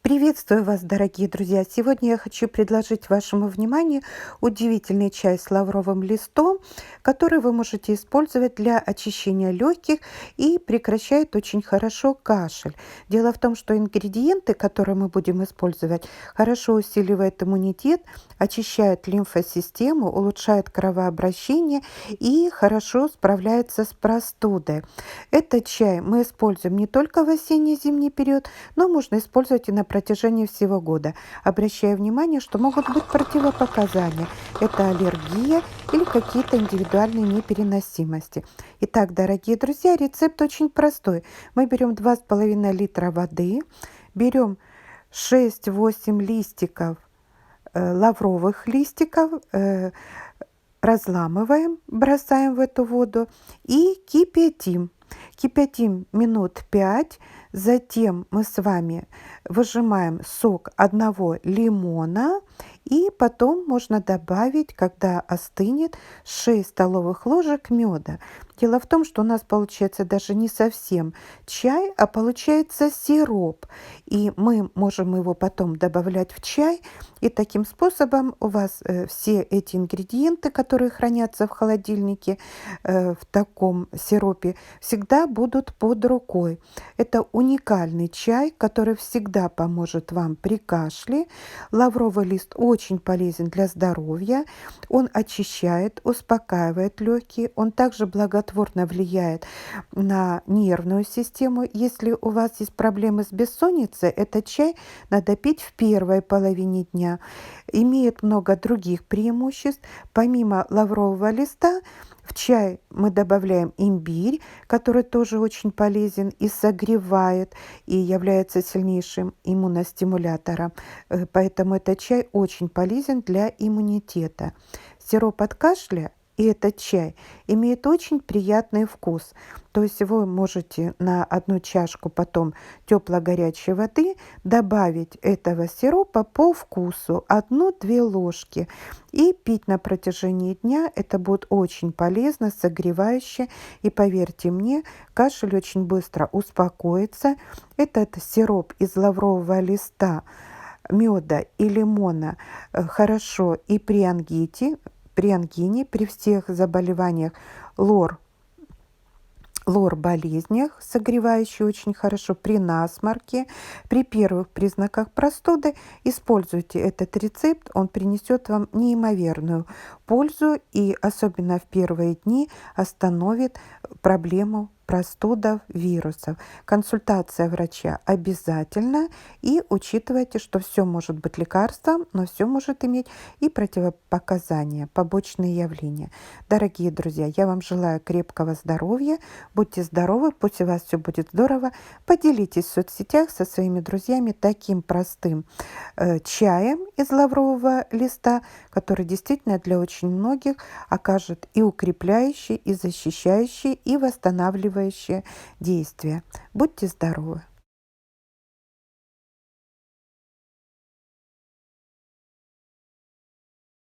Приветствую вас, дорогие друзья! Сегодня я хочу предложить вашему вниманию удивительный чай с лавровым листом, который вы можете использовать для очищения легких и прекращает очень хорошо кашель. Дело в том, что ингредиенты, которые мы будем использовать, хорошо усиливают иммунитет, очищают лимфосистему, улучшают кровообращение и хорошо справляется с простудой. Этот чай мы используем не только в осенне-зимний период, но можно использовать и на протяжении всего года. Обращаю внимание, что могут быть противопоказания. Это аллергия или какие-то индивидуальные непереносимости. Итак, дорогие друзья, рецепт очень простой. Мы берем 2,5 литра воды, берем 6-8 листиков, лавровых листиков, разламываем, бросаем в эту воду и кипятим. Кипятим минут 5, затем мы с вами выжимаем сок одного лимона, и потом можно добавить, когда остынет, 6 столовых ложек меда. Дело в том, что у нас получается даже не совсем чай, а получается сироп. И мы можем его потом добавлять в чай. И таким способом у вас все эти ингредиенты, которые хранятся в холодильнике в таком сиропе, всегда будут под рукой. Это уникальный чай, который всегда поможет вам при кашле. Лавровый лист очень полезен для здоровья. Он очищает, успокаивает легкие. Он также благотворно влияет на нервную систему. Если у вас есть проблемы с бессонницей, этот чай надо пить в первой половине дня. Имеет много других преимуществ. Помимо лаврового листа, в чай мы добавляем имбирь, который тоже очень полезен и согревает, и является сильнейшим иммуностимулятором. Поэтому этот чай очень полезен для иммунитета. Сироп от кашля и этот чай имеет очень приятный вкус. То есть вы можете на одну чашку потом тепло-горячей воды добавить этого сиропа по вкусу 1-2 ложки и пить на протяжении дня. Это будет очень полезно, согревающе. И поверьте мне, кашель очень быстро успокоится. Этот сироп из лаврового листа, меда и лимона хорошо и при ангине, при всех заболеваниях лор-болезнях, согревающий очень хорошо, при насморке, при первых признаках простуды. Используйте этот рецепт, он принесет вам неимоверную пользу и особенно в первые дни остановит проблему простудов, вирусов. Консультация врача обязательно, и учитывайте, что все может быть лекарством, но все может иметь и противопоказания, побочные явления. Дорогие друзья, я вам желаю крепкого здоровья, будьте здоровы, пусть у вас все будет здорово. Поделитесь в соцсетях со своими друзьями таким простым чаем из лаврового листа, который действительно для очень многих окажет и укрепляющий, и защищающий, и восстанавливающий действие. Будьте здоровы!